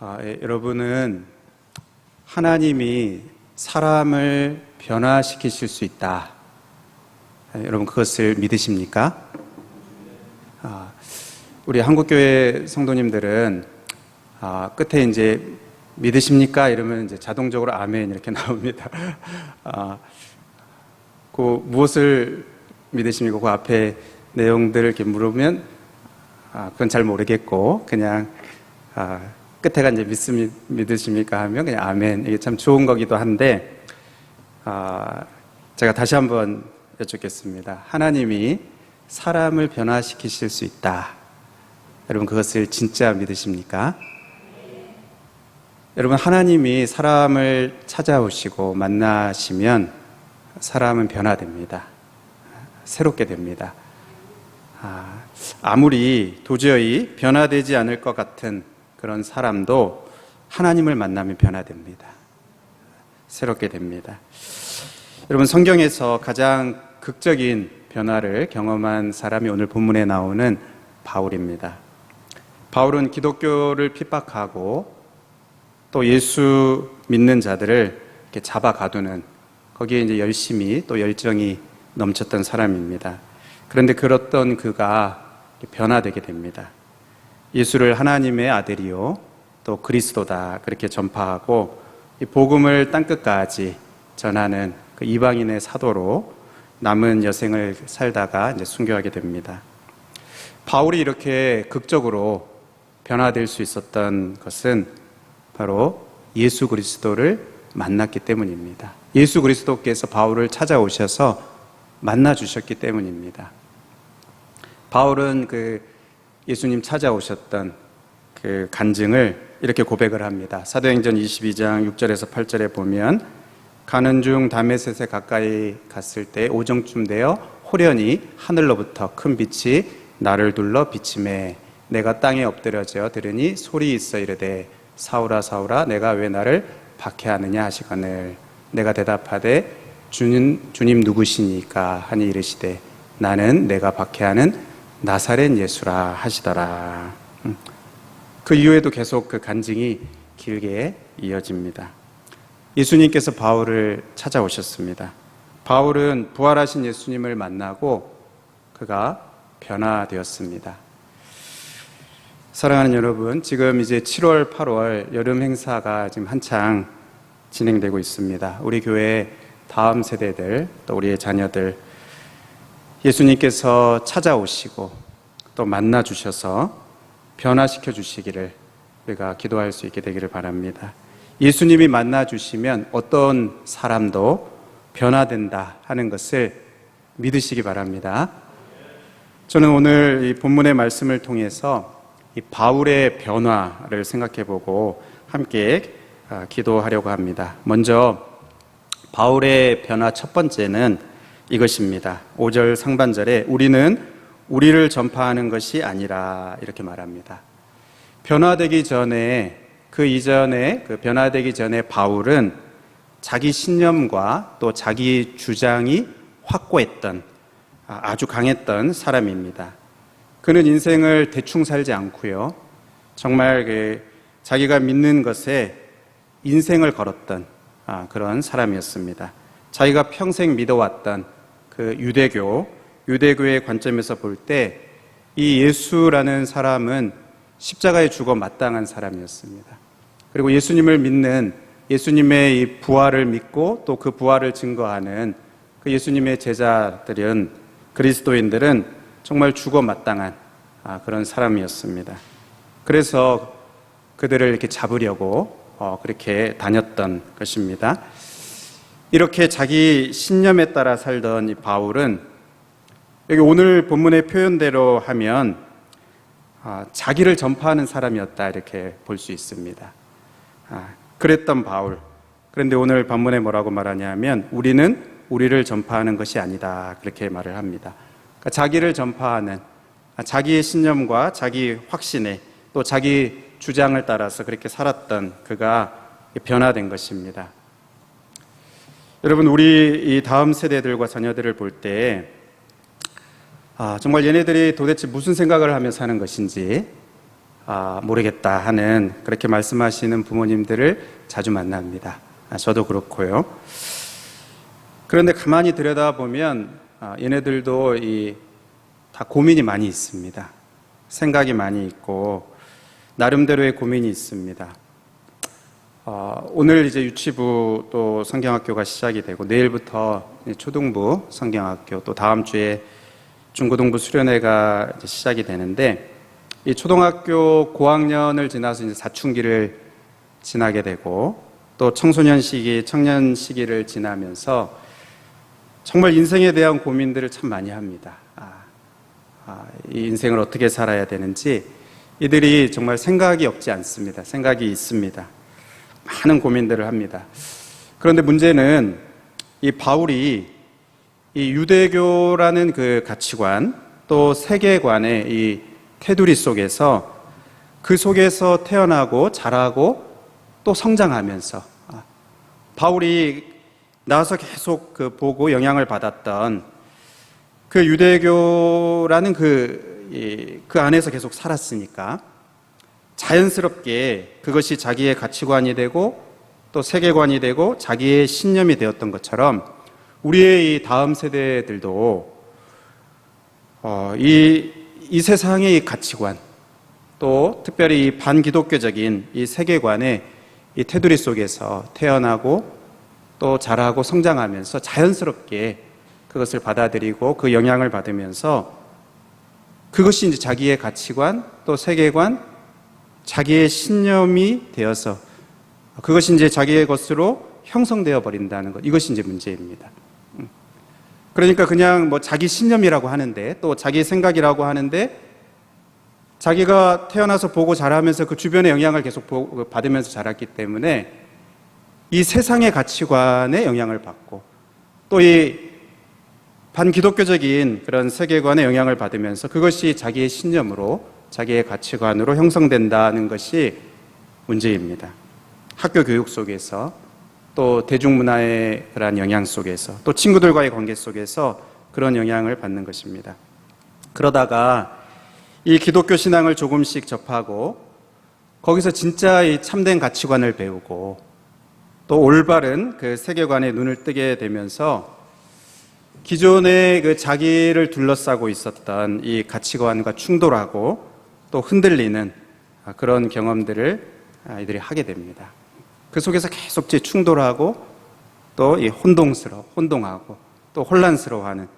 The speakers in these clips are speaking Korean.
여러분은 하나님이 사람을 변화시키실 수 있다. 여러분 그것을 믿으십니까? 우리 한국교회 성도님들은 끝에 이제 믿으십니까? 이러면 이제 자동적으로 아멘 이렇게 나옵니다. 그 무엇을 믿으십니까? 그 앞에 내용들을 이렇게 물으면 그건 잘 모르겠고 그냥 끝에가 이제 믿으십니까? 하면 그냥 아멘. 이게 참 좋은 거기도 한데 제가 다시 한번 여쭙겠습니다. 하나님이 사람을 변화시키실 수 있다. 여러분 그것을 진짜 믿으십니까? 여러분 하나님이 사람을 찾아오시고 만나시면 사람은 변화됩니다. 새롭게 됩니다. 아무리 도저히 변화되지 않을 것 같은 그런 사람도 하나님을 만나면 변화됩니다. 새롭게 됩니다. 여러분 성경에서 가장 극적인 변화를 경험한 사람이 오늘 본문에 나오는 바울입니다. 바울은 기독교를 핍박하고 또 예수 믿는 자들을 이렇게 잡아 가두는 거기에 이제 열심히 또 열정이 넘쳤던 사람입니다. 그런데 그랬던 그가 변화되게 됩니다. 예수를 하나님의 아들이요 또 그리스도다 그렇게 전파하고 이 복음을 땅끝까지 전하는 그 이방인의 사도로 남은 여생을 살다가 이제 순교하게 됩니다. 바울이 이렇게 극적으로 변화될 수 있었던 것은 바로 예수 그리스도를 만났기 때문입니다. 예수 그리스도께서 바울을 찾아오셔서 만나 주셨기 때문입니다. 바울은 그 예수님 찾아오셨던 그 간증을 이렇게 고백을 합니다. 사도행전 22장 6절에서 8절에 보면 가는 중 다메섹에 가까이 갔을 때 오정쯤 되어 호련히 하늘로부터 큰 빛이 나를 둘러 비치매 내가 땅에 엎드려져 들으니 소리 있어 이르되 사울아 사울아 내가 왜 나를 박해하느냐 하시거늘 내가 대답하되 주님 누구시니까 하니 이르시되 나는 내가 박해하는 나사렛 예수라 하시더라. 그 이후에도 계속 그 간증이 길게 이어집니다. 예수님께서 바울을 찾아오셨습니다. 바울은 부활하신 예수님을 만나고 그가 변화되었습니다. 사랑하는 여러분, 지금 이제 7월, 8월 여름 행사가 지금 한창 진행되고 있습니다. 우리 교회 다음 세대들, 또 우리의 자녀들, 예수님께서 찾아오시고 또 만나 주셔서 변화시켜 주시기를 우리가 기도할 수 있게 되기를 바랍니다. 예수님이 만나 주시면 어떤 사람도 변화된다 하는 것을 믿으시기 바랍니다. 저는 오늘 이 본문의 말씀을 통해서 이 바울의 변화를 생각해 보고 함께 기도하려고 합니다. 먼저 바울의 변화 첫 번째는 이것입니다. 5절 상반절에 우리는 우리를 전파하는 것이 아니라 이렇게 말합니다. 변화되기 전에 그 이전에 그 변화되기 전에 바울은 자기 신념과 또 자기 주장이 확고했던 아주 강했던 사람입니다. 그는 인생을 대충 살지 않고요. 정말 자기가 믿는 것에 인생을 걸었던 그런 사람이었습니다. 자기가 평생 믿어왔던 그 유대교의 관점에서 볼 때 이 예수라는 사람은 십자가에 죽어 마땅한 사람이었습니다. 그리고 예수님을 믿는 예수님의 이 부활을 믿고 또 그 부활을 증거하는 그 예수님의 제자들은 그리스도인들은 정말 죽어 마땅한 그런 사람이었습니다. 그래서 그들을 이렇게 잡으려고 그렇게 다녔던 것입니다. 이렇게 자기 신념에 따라 살던 이 바울은 여기 오늘 본문의 표현대로 하면 자기를 전파하는 사람이었다 이렇게 볼 수 있습니다. 그랬던 바울. 그런데 오늘 본문에 뭐라고 말하냐면 우리는 우리를 전파하는 것이 아니다 그렇게 말을 합니다. 그러니까 자기를 전파하는 자기의 신념과 자기 확신에 또 자기 주장을 따라서 그렇게 살았던 그가 변화된 것입니다. 여러분 우리 이 다음 세대들과 자녀들을 볼 때 정말 얘네들이 도대체 무슨 생각을 하며 사는 것인지 모르겠다 하는 그렇게 말씀하시는 부모님들을 자주 만납니다. 저도 그렇고요. 그런데 가만히 들여다보면 얘네들도 다 고민이 많이 있습니다. 생각이 많이 있고 나름대로의 고민이 있습니다. 오늘 이제 유치부 또 성경학교가 시작이 되고 내일부터 초등부 성경학교, 또 다음 주에 중고등부 수련회가 이제 시작이 되는데, 이 초등학교 고학년을 지나서 이제 사춘기를 지나게 되고 또 청소년 시기, 청년 시기를 지나면서 정말 인생에 대한 고민들을 참 많이 합니다. 이 인생을 어떻게 살아야 되는지 이들이 정말 생각이 없지 않습니다. 생각이 있습니다. 많은 고민들을 합니다. 그런데 문제는 이 바울이 이 유대교라는 그 가치관, 또 세계관의 이 테두리 속에서, 그 속에서 태어나고 자라고 또 성장하면서 바울이 나와서 계속 보고 영향을 받았던 그 유대교라는 그 안에서 계속 살았으니까 자연스럽게 그것이 자기의 가치관이 되고 또 세계관이 되고 자기의 신념이 되었던 것처럼 우리의 이 다음 세대들도 이 세상의 이 가치관, 또 특별히 이 반기독교적인 이 세계관의 이 테두리 속에서 태어나고 또 자라고 성장하면서 자연스럽게 그것을 받아들이고 그 영향을 받으면서 그것이 이제 자기의 가치관, 또 세계관, 자기의 신념이 되어서 그것이 이제 자기의 것으로 형성되어 버린다는 것, 이것이 이제 문제입니다. 그러니까 그냥 뭐 자기 신념이라고 하는데, 또 자기 생각이라고 하는데, 자기가 태어나서 보고 자라면서 그 주변의 영향을 계속 받으면서 자랐기 때문에 이 세상의 가치관에 영향을 받고 또 이 반기독교적인 그런 세계관에 영향을 받으면서 그것이 자기의 신념으로, 자기의 가치관으로 형성된다는 것이 문제입니다. 학교 교육 속에서, 또 대중문화의 그러한 영향 속에서, 또 친구들과의 관계 속에서 그런 영향을 받는 것입니다. 그러다가 이 기독교 신앙을 조금씩 접하고 거기서 진짜 이 참된 가치관을 배우고 또 올바른 그 세계관에 눈을 뜨게 되면서 기존의 그 자기를 둘러싸고 있었던 이 가치관과 충돌하고 또 흔들리는 그런 경험들을 아이들이 하게 됩니다. 그 속에서 계속 충돌하고 또 이 혼동하고 또 혼란스러워하는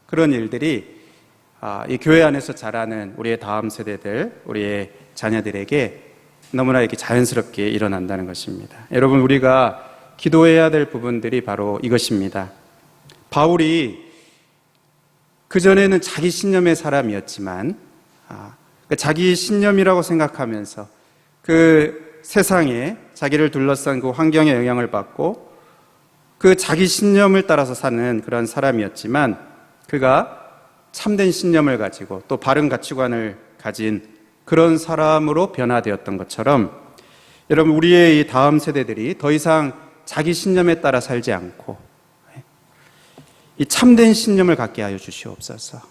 그런 일들이 이 교회 안에서 자라는 우리의 다음 세대들, 우리의 자녀들에게 너무나 이렇게 자연스럽게 일어난다는 것입니다. 여러분, 우리가 기도해야 될 부분들이 바로 이것입니다. 바울이 그전에는 자기 신념의 사람이었지만 자기 신념이라고 생각하면서 그 세상에 자기를 둘러싼 그 환경에 영향을 받고 그 자기 신념을 따라서 사는 그런 사람이었지만, 그가 참된 신념을 가지고 또 바른 가치관을 가진 그런 사람으로 변화되었던 것처럼, 여러분, 우리의 이 다음 세대들이 더 이상 자기 신념에 따라 살지 않고 이 참된 신념을 갖게 하여 주시옵소서.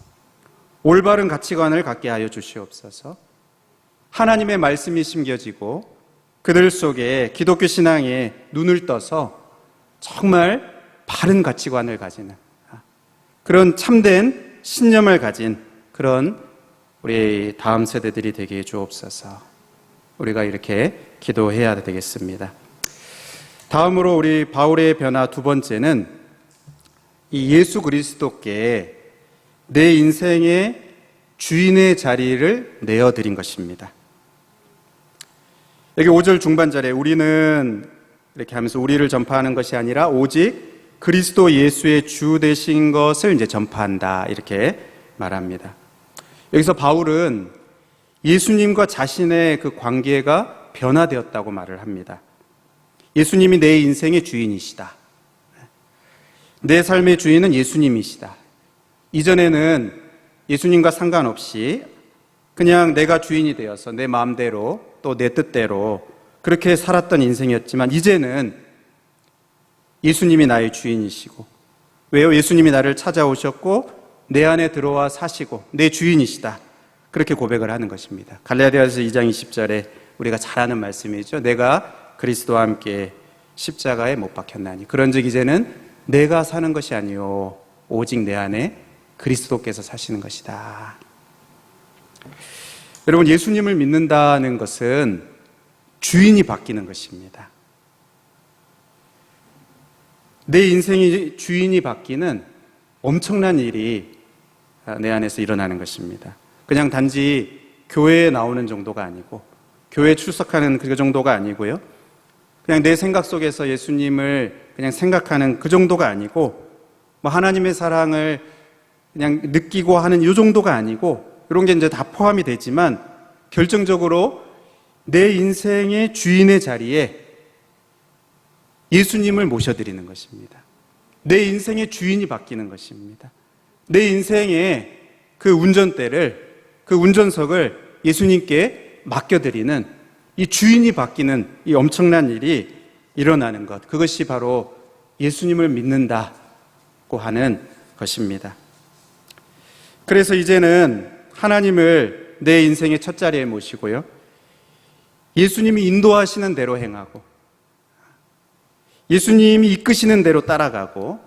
올바른 가치관을 갖게 하여 주시옵소서. 하나님의 말씀이 심겨지고 그들 속에 기독교 신앙에 눈을 떠서 정말 바른 가치관을 가지는 그런 참된 신념을 가진 그런 우리 다음 세대들이 되게 해 주옵소서. 우리가 이렇게 기도해야 되겠습니다. 다음으로 우리 바울의 변화 두 번째는 이 예수 그리스도께 내 인생의 주인의 자리를 내어드린 것입니다. 여기 5절 중반절에 우리는 이렇게 하면서 우리를 전파하는 것이 아니라 오직 그리스도 예수의 주 되신 것을 이제 전파한다, 이렇게 말합니다. 여기서 바울은 예수님과 자신의 그 관계가 변화되었다고 말을 합니다. 예수님이 내 인생의 주인이시다. 내 삶의 주인은 예수님이시다. 이전에는 예수님과 상관없이 그냥 내가 주인이 되어서 내 마음대로 또 내 뜻대로 그렇게 살았던 인생이었지만, 이제는 예수님이 나의 주인이시고, 왜요? 예수님이 나를 찾아오셨고 내 안에 들어와 사시고 내 주인이시다. 그렇게 고백을 하는 것입니다. 갈라디아서 2장 20절에 우리가 잘 아는 말씀이죠. 내가 그리스도와 함께 십자가에 못 박혔나니 그런즉 이제는 내가 사는 것이 아니요 오직 내 안에 그리스도께서 사시는 것이다. 여러분, 예수님을 믿는다는 것은 주인이 바뀌는 것입니다. 내 인생이 주인이 바뀌는 엄청난 일이 내 안에서 일어나는 것입니다. 그냥 단지 교회에 나오는 정도가 아니고 교회에 출석하는 그 정도가 아니고요. 그냥 내 생각 속에서 예수님을 그냥 생각하는 그 정도가 아니고 뭐 하나님의 사랑을 그냥 느끼고 하는 이 정도가 아니고 이런 게 이제 다 포함이 되지만 결정적으로 내 인생의 주인의 자리에 예수님을 모셔드리는 것입니다. 내 인생의 주인이 바뀌는 것입니다. 내 인생의 그 운전대를, 그 운전석을 예수님께 맡겨드리는 이 주인이 바뀌는 이 엄청난 일이 일어나는 것, 그것이 바로 예수님을 믿는다고 하는 것입니다. 그래서 이제는 하나님을 내 인생의 첫 자리에 모시고요, 예수님이 인도하시는 대로 행하고 예수님이 이끄시는 대로 따라가고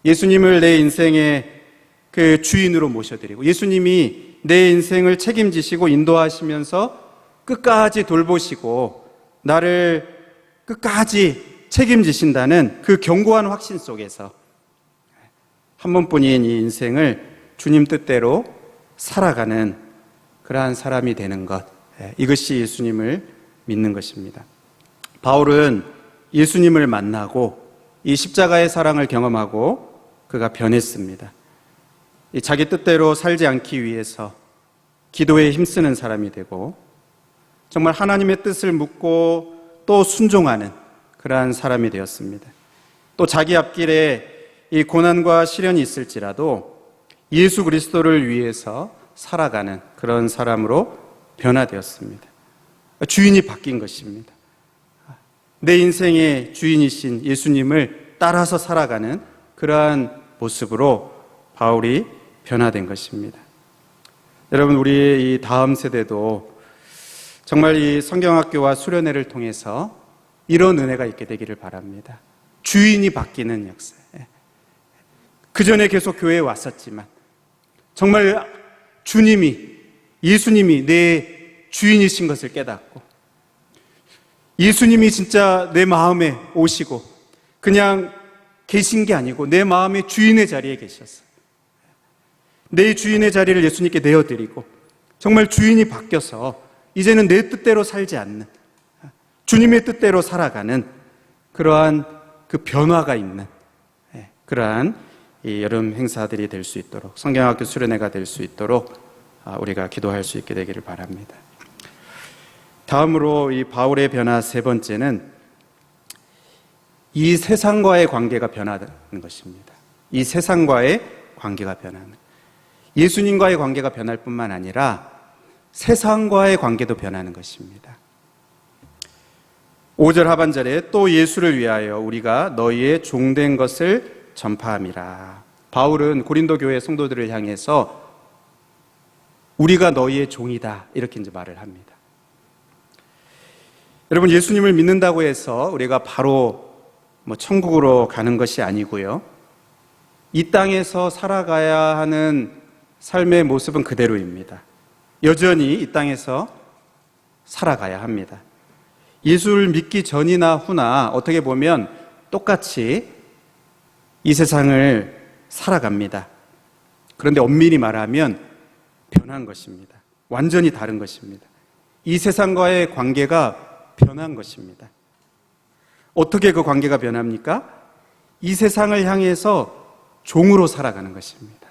예수님을 내 인생의 그 주인으로 모셔드리고 예수님이 내 인생을 책임지시고 인도하시면서 끝까지 돌보시고 나를 끝까지 책임지신다는 그 견고한 확신 속에서 한 번뿐인 이 인생을 주님 뜻대로 살아가는 그러한 사람이 되는 것, 이것이 예수님을 믿는 것입니다. 바울은 예수님을 만나고 이 십자가의 사랑을 경험하고 그가 변했습니다. 자기 뜻대로 살지 않기 위해서 기도에 힘쓰는 사람이 되고 정말 하나님의 뜻을 묻고 또 순종하는 그러한 사람이 되었습니다. 또 자기 앞길에 이 고난과 시련이 있을지라도 예수 그리스도를 위해서 살아가는 그런 사람으로 변화되었습니다. 주인이 바뀐 것입니다. 내 인생의 주인이신 예수님을 따라서 살아가는 그러한 모습으로 바울이 변화된 것입니다. 여러분, 우리의 이 다음 세대도 정말 이 성경학교와 수련회를 통해서 이런 은혜가 있게 되기를 바랍니다. 주인이 바뀌는 역사. 그 전에 계속 교회에 왔었지만 정말 주님이, 예수님이 내 주인이신 것을 깨닫고 예수님이 진짜 내 마음에 오시고 그냥 계신 게 아니고 내 마음의 주인의 자리에 계셨어요. 내 주인의 자리를 예수님께 내어드리고 정말 주인이 바뀌어서 이제는 내 뜻대로 살지 않는 주님의 뜻대로 살아가는 그러한 그 변화가 있는 그러한 이 여름 행사들이 될 수 있도록, 성경학교 수련회가 될 수 있도록 우리가 기도할 수 있게 되기를 바랍니다. 다음으로 이 바울의 변화 세 번째는 이 세상과의 관계가 변하는 것입니다. 이 세상과의 관계가 변하는, 예수님과의 관계가 변할 뿐만 아니라 세상과의 관계도 변하는 것입니다. 5절 하반절에 또 예수를 위하여 우리가 너희의 종된 것을 전파함이라. 바울은 고린도 교회 성도들을 향해서 우리가 너희의 종이다 이렇게 이제 말을 합니다. 여러분, 예수님을 믿는다고 해서 우리가 바로 천국으로 가는 것이 아니고요, 이 땅에서 살아가야 하는 삶의 모습은 그대로입니다. 여전히 이 땅에서 살아가야 합니다. 예수를 믿기 전이나 후나 어떻게 보면 똑같이 이 세상을 살아갑니다. 그런데 엄밀히 말하면 변한 것입니다. 완전히 다른 것입니다. 이 세상과의 관계가 변한 것입니다. 어떻게 그 관계가 변합니까? 이 세상을 향해서 종으로 살아가는 것입니다.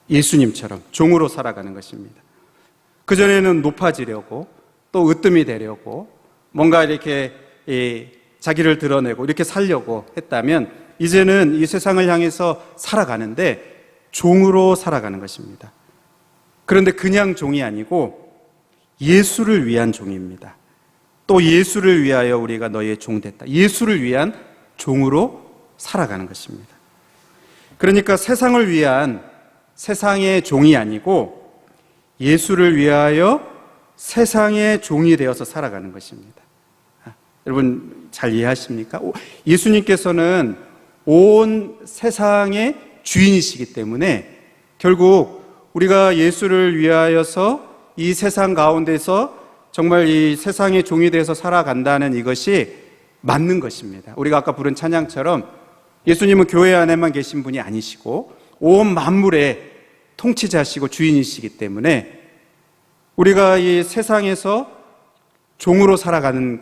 예수님처럼 종으로 살아가는 것입니다. 그전에는 높아지려고 또 으뜸이 되려고 뭔가 이렇게 자기를 드러내고 이렇게 살려고 했다면 이제는 이 세상을 향해서 살아가는데 종으로 살아가는 것입니다. 그런데 그냥 종이 아니고 예수를 위한 종입니다. 또 예수를 위하여 우리가 너희의 종 됐다. 예수를 위한 종으로 살아가는 것입니다. 그러니까 세상을 위한 세상의 종이 아니고 예수를 위하여 세상의 종이 되어서 살아가는 것입니다. 여러분 잘 이해하십니까? 예수님께서는 온 세상의 주인이시기 때문에 결국 우리가 예수를 위하여서 이 세상 가운데서 정말 이 세상의 종이 되어서 살아간다는 이것이 맞는 것입니다. 우리가 아까 부른 찬양처럼 예수님은 교회 안에만 계신 분이 아니시고 온 만물의 통치자시고 주인이시기 때문에 우리가 이 세상에서 종으로 살아가는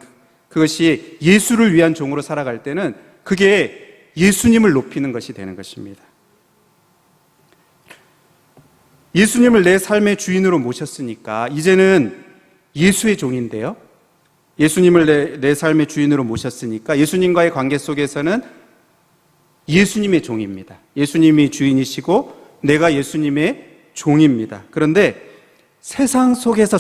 그것이 예수를 위한 종으로 살아갈 때는 그게 예수님을 높이는 것이 되는 것입니다. 예수님을 내 삶의 주인으로 모셨으니까 이제는 예수의 종인데요. 예수님을 내 삶의 주인으로 모셨으니까 예수님과의 관계 속에서는 예수님의 종입니다. 예수님이 주인이시고 내가 예수님의 종입니다. 그런데 세상 속에서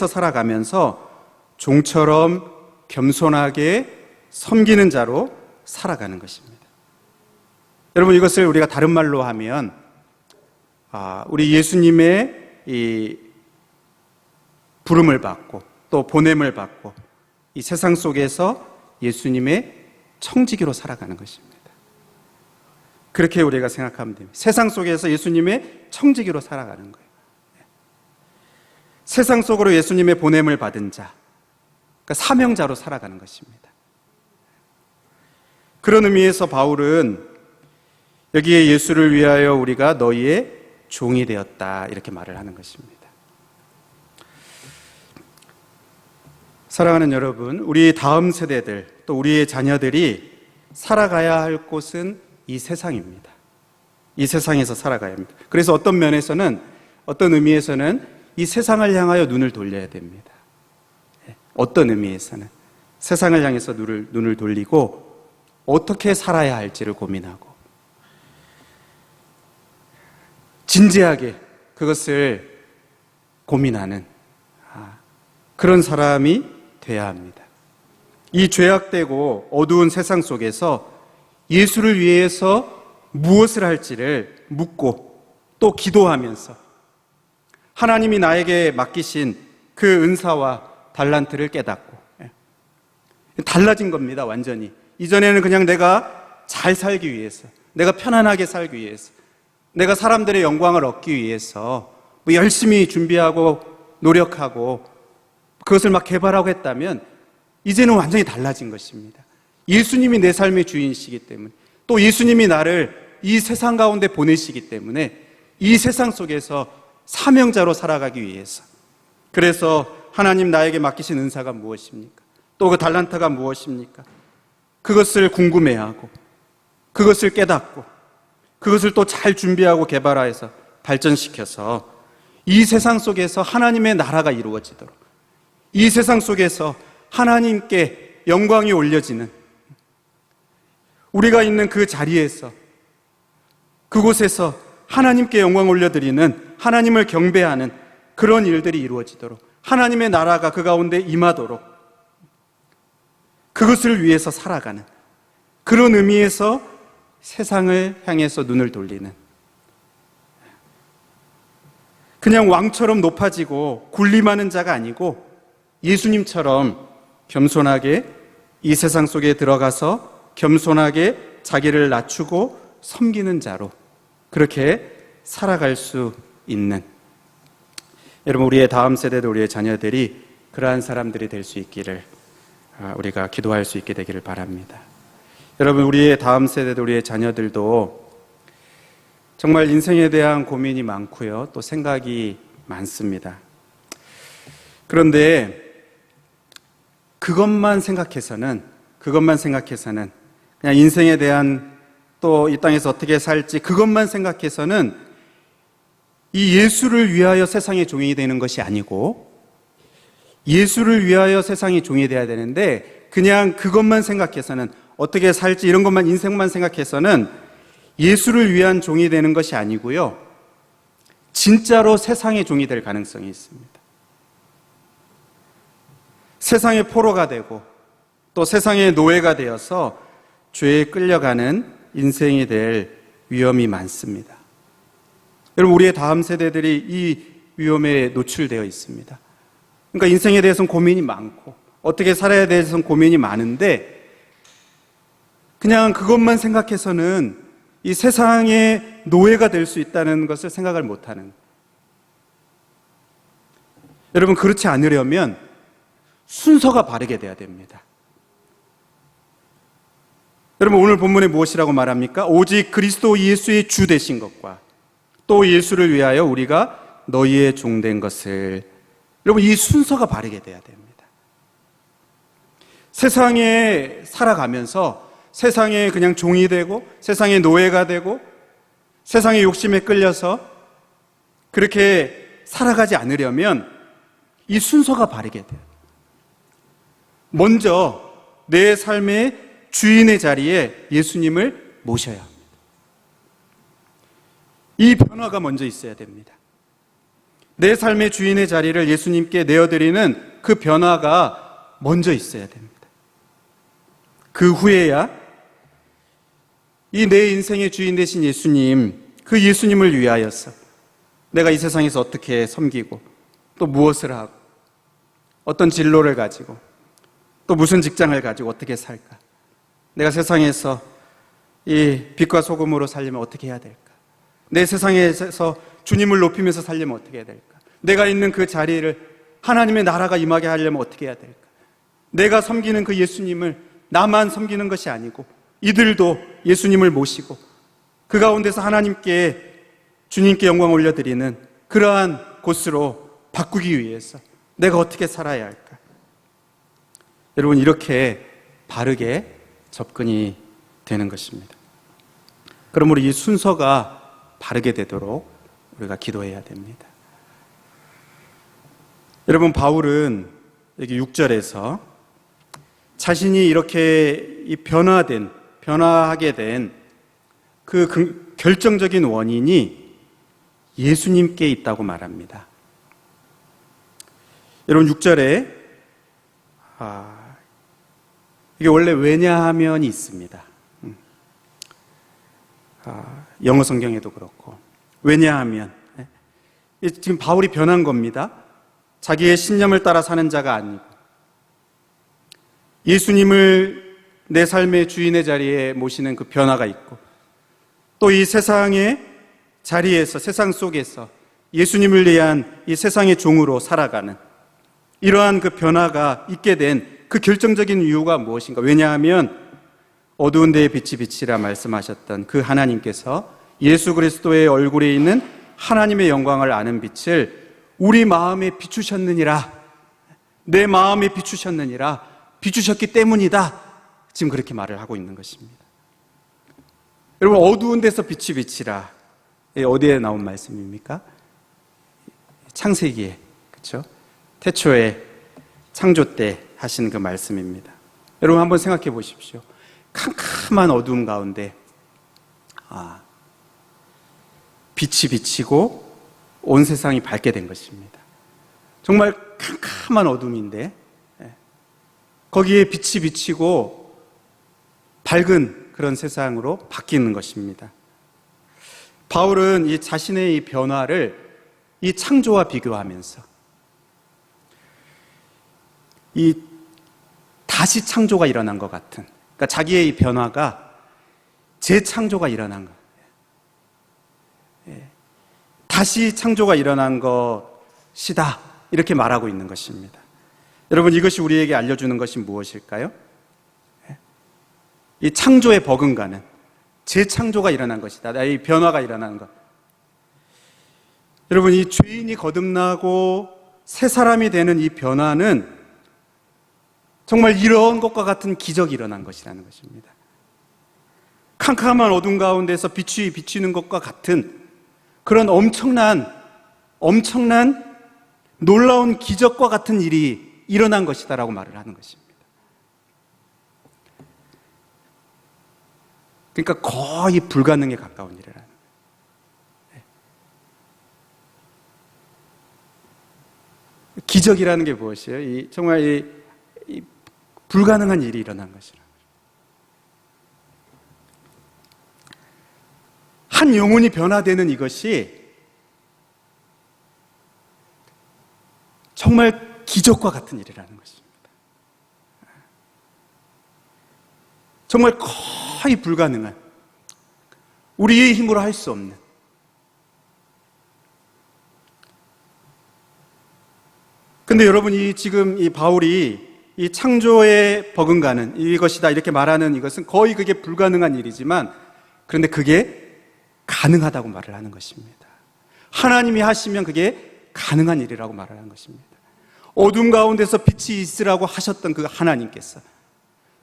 살아가면서 종처럼 겸손하게 섬기는 자로 살아가는 것입니다. 여러분 이것을 우리가 다른 말로 하면 우리 예수님의 이 부름을 받고 또 보냄을 받고 이 세상 속에서 예수님의 청지기로 살아가는 것입니다. 그렇게 우리가 생각하면 됩니다. 세상 속에서 예수님의 청지기로 살아가는 거예요. 세상 속으로 예수님의 보냄을 받은 자, 그러니까 사명자로 살아가는 것입니다. 그런 의미에서 바울은 여기에 예수를 위하여 우리가 너희의 종이 되었다 이렇게 말을 하는 것입니다. 사랑하는 여러분, 우리 다음 세대들 또 우리의 자녀들이 살아가야 할 곳은 이 세상입니다. 이 세상에서 살아가야 합니다. 그래서 어떤 면에서는 어떤 의미에서는 이 세상을 향하여 눈을 돌려야 됩니다. 어떤 의미에서는 세상을 향해서 눈을 돌리고 어떻게 살아야 할지를 고민하고 진지하게 그것을 고민하는 그런 사람이 돼야 합니다. 이 죄악되고 어두운 세상 속에서 예수를 위해서 무엇을 할지를 묻고 또 기도하면서 하나님이 나에게 맡기신 그 은사와 달란트를 깨닫고 달라진 겁니다. 완전히. 이전에는 그냥 내가 잘 살기 위해서, 내가 편안하게 살기 위해서, 내가 사람들의 영광을 얻기 위해서 열심히 준비하고 노력하고 그것을 막 개발하고 했다면 이제는 완전히 달라진 것입니다. 예수님이 내 삶의 주인이시기 때문에 또 예수님이 나를 이 세상 가운데 보내시기 때문에 이 세상 속에서 사명자로 살아가기 위해서 그래서 하나님 나에게 맡기신 은사가 무엇입니까? 또 그 달란트가 무엇입니까? 그것을 궁금해하고 그것을 깨닫고 그것을 또 잘 준비하고 개발해서 발전시켜서 이 세상 속에서 하나님의 나라가 이루어지도록 이 세상 속에서 하나님께 영광이 올려지는 우리가 있는 그 자리에서 그곳에서 하나님께 영광 올려드리는 하나님을 경배하는 그런 일들이 이루어지도록 하나님의 나라가 그 가운데 임하도록 그것을 위해서 살아가는 그런 의미에서 세상을 향해서 눈을 돌리는 그냥 왕처럼 높아지고 군림하는 자가 아니고 예수님처럼 겸손하게 이 세상 속에 들어가서 겸손하게 자기를 낮추고 섬기는 자로 그렇게 살아갈 수 있는 여러분 우리의 다음 세대도 우리의 자녀들이 그러한 사람들이 될 수 있기를 우리가 기도할 수 있게 되기를 바랍니다. 여러분 우리의 다음 세대도 우리의 자녀들도 정말 인생에 대한 고민이 많고요. 또 생각이 많습니다. 그런데 그것만 생각해서는 그냥 인생에 대한 또 이 땅에서 어떻게 살지 그것만 생각해서는 이 예수를 위하여 세상의 종이 되는 것이 아니고 예수를 위하여 세상의 종이 되어야 되는데 그냥 그것만 생각해서는 어떻게 살지 이런 것만 인생만 생각해서는 예수를 위한 종이 되는 것이 아니고요. 진짜로 세상의 종이 될 가능성이 있습니다. 세상의 포로가 되고 또 세상의 노예가 되어서 죄에 끌려가는 인생이 될 위험이 많습니다. 여러분, 우리의 다음 세대들이 이 위험에 노출되어 있습니다. 그러니까 인생에 대해서는 고민이 많고 어떻게 살아야 대해서는 고민이 많은데 그냥 그것만 생각해서는 이 세상의 노예가 될 수 있다는 것을 생각을 못하는. 여러분, 그렇지 않으려면 순서가 바르게 돼야 됩니다. 여러분, 오늘 본문에 무엇이라고 말합니까? 오직 그리스도 예수의 주 되신 것과 또 예수를 위하여 우리가 너희의 종된 것을. 여러분, 이 순서가 바르게 돼야 됩니다. 세상에 살아가면서 세상에 그냥 종이 되고 세상의 노예가 되고 세상의 욕심에 끌려서 그렇게 살아가지 않으려면 이 순서가 바르게 돼요. 먼저 내 삶의 주인의 자리에 예수님을 모셔야 합니다. 이 변화가 먼저 있어야 됩니다. 내 삶의 주인의 자리를 예수님께 내어드리는 그 변화가 먼저 있어야 됩니다. 그 후에야 이 내 인생의 주인 되신 예수님, 그 예수님을 위하여서 내가 이 세상에서 어떻게 섬기고 또 무엇을 하고 어떤 진로를 가지고 또 무슨 직장을 가지고 어떻게 살까? 내가 세상에서 이 빛과 소금으로 살려면 어떻게 해야 될까? 내 세상에서 주님을 높이면서 살려면 어떻게 해야 될까? 내가 있는 그 자리를 하나님의 나라가 임하게 하려면 어떻게 해야 될까? 내가 섬기는 그 예수님을 나만 섬기는 것이 아니고 이들도 예수님을 모시고 그 가운데서 하나님께 주님께 영광 올려드리는 그러한 곳으로 바꾸기 위해서 내가 어떻게 살아야 할까? 여러분, 이렇게 바르게 접근이 되는 것입니다. 그러므로 이 순서가 바르게 되도록 우리가 기도해야 됩니다. 여러분, 바울은 여기 6절에서 자신이 이렇게 변화하게 된 그 결정적인 원인이 예수님께 있다고 말합니다. 여러분, 6절에 이게 원래 왜냐하면이 있습니다. 영어 성경에도 그렇고 왜냐하면 지금 바울이 변한 겁니다. 자기의 신념을 따라 사는 자가 아니고 예수님을 내 삶의 주인의 자리에 모시는 그 변화가 있고 또 이 세상의 자리에서 세상 속에서 예수님을 위한 이 세상의 종으로 살아가는 이러한 그 변화가 있게 된 그 결정적인 이유가 무엇인가? 왜냐하면 어두운 데에 빛이 비치라 말씀하셨던 그 하나님께서 예수 그리스도의 얼굴에 있는 하나님의 영광을 아는 빛을 우리 마음에 비추셨느니라. 내 마음에 비추셨느니라. 비추셨기 때문이다. 지금 그렇게 말을 하고 있는 것입니다. 여러분, 어두운 데서 빛이 비치라. 어디에 나온 말씀입니까? 창세기에, 그렇죠? 태초에 창조 때 하신 그 말씀입니다. 여러분, 한번 생각해 보십시오. 캄캄한 어두움 가운데 빛이 비치고 온 세상이 밝게 된 것입니다. 정말 캄캄한 어둠인데 거기에 빛이 비치고 밝은 그런 세상으로 바뀌는 것입니다. 바울은 이 자신의 이 변화를 이 창조와 비교하면서 이 다시 창조가 일어난 것 같은, 그러니까 자기의 이 변화가 재창조가 일어난 것, 다시 창조가 일어난 것이다, 이렇게 말하고 있는 것입니다. 여러분, 이것이 우리에게 알려주는 것이 무엇일까요? 이 창조에 버금가는 재창조가 일어난 것이다. 이 변화가 일어난 것. 여러분, 이 죄인이 거듭나고 새 사람이 되는 이 변화는 정말 이런 것과 같은 기적이 일어난 것이라는 것입니다. 캄캄한 어둠 가운데서 빛이 비치는 것과 같은 그런 엄청난 놀라운 기적과 같은 일이 일어난 것이다라고 말을 하는 것입니다. 그러니까 거의 불가능에 가까운 일이라는 거예요. 기적이라는 게 무엇이에요? 정말 이 불가능한 일이 일어난 것이라는 거죠. 한 영혼이 변화되는 이것이 정말 기적과 같은 일이라는 것입니다. 정말 거의 불가능한, 우리의 힘으로 할 수 없는, 근데 여러분, 지금 이 바울이 이 창조에 버금가는 이것이다 이렇게 말하는 이것은 거의 그게 불가능한 일이지만, 그런데 그게 가능하다고 말을 하는 것입니다. 하나님이 하시면 그게 가능한 일이라고 말을 하는 것입니다. 어둠 가운데서 빛이 있으라고 하셨던 그 하나님께서,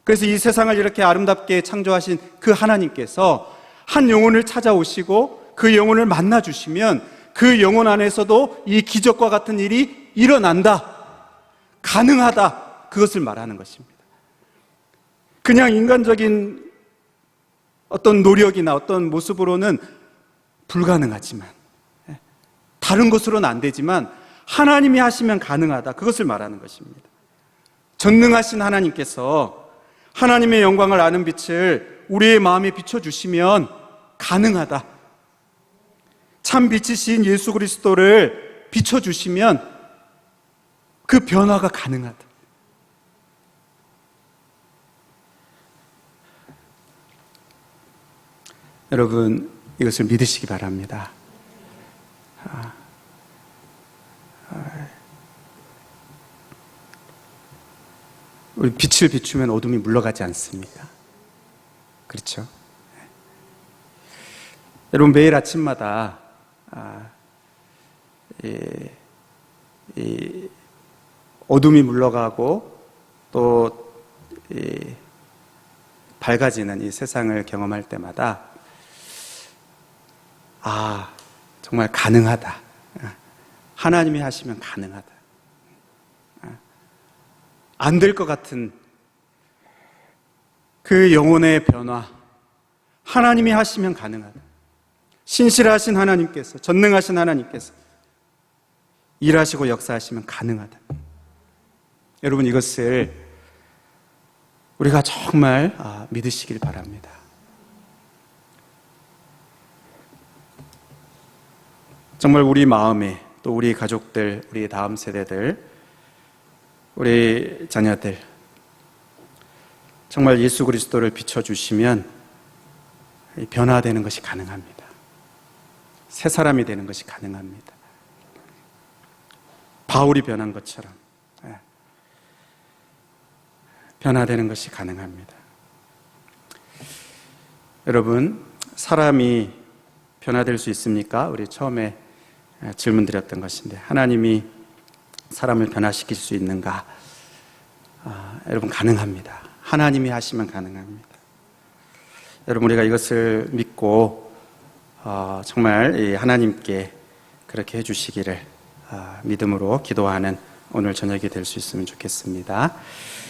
그래서 이 세상을 이렇게 아름답게 창조하신 그 하나님께서 한 영혼을 찾아오시고 그 영혼을 만나 주시면 그 영혼 안에서도 이 기적과 같은 일이 일어난다, 가능하다, 그것을 말하는 것입니다. 그냥 인간적인 어떤 노력이나 어떤 모습으로는 불가능하지만, 다른 것으로는 안 되지만 하나님이 하시면 가능하다, 그것을 말하는 것입니다. 전능하신 하나님께서 하나님의 영광을 아는 빛을 우리의 마음에 비춰주시면 가능하다. 참 빛이신 예수 그리스도를 비춰주시면 그 변화가 가능하다. 여러분, 이것을 믿으시기 바랍니다. 우리 빛을 비추면 어둠이 물러가지 않습니까? 그렇죠? 여러분, 매일 아침마다 어둠이 물러가고 또 밝아지는 이 세상을 경험할 때마다 정말 가능하다, 하나님이 하시면 가능하다, 안 될 것 같은 그 영혼의 변화, 하나님이 하시면 가능하다. 신실하신 하나님께서, 전능하신 하나님께서 일하시고 역사하시면 가능하다. 여러분, 이것을 우리가 정말 믿으시길 바랍니다. 정말 우리 마음에, 또 우리 가족들, 우리 다음 세대들, 우리 자녀들, 정말 예수 그리스도를 비춰주시면 변화되는 것이 가능합니다. 새 사람이 되는 것이 가능합니다. 바울이 변한 것처럼 변화되는 것이 가능합니다. 여러분, 사람이 변화될 수 있습니까? 우리 처음에 질문 드렸던 것인데, 하나님이 사람을 변화시킬 수 있는가? 여러분, 가능합니다. 하나님이 하시면 가능합니다. 여러분, 우리가 이것을 믿고 정말 이 하나님께 그렇게 해주시기를 믿음으로 기도하는 오늘 저녁이 될 수 있으면 좋겠습니다.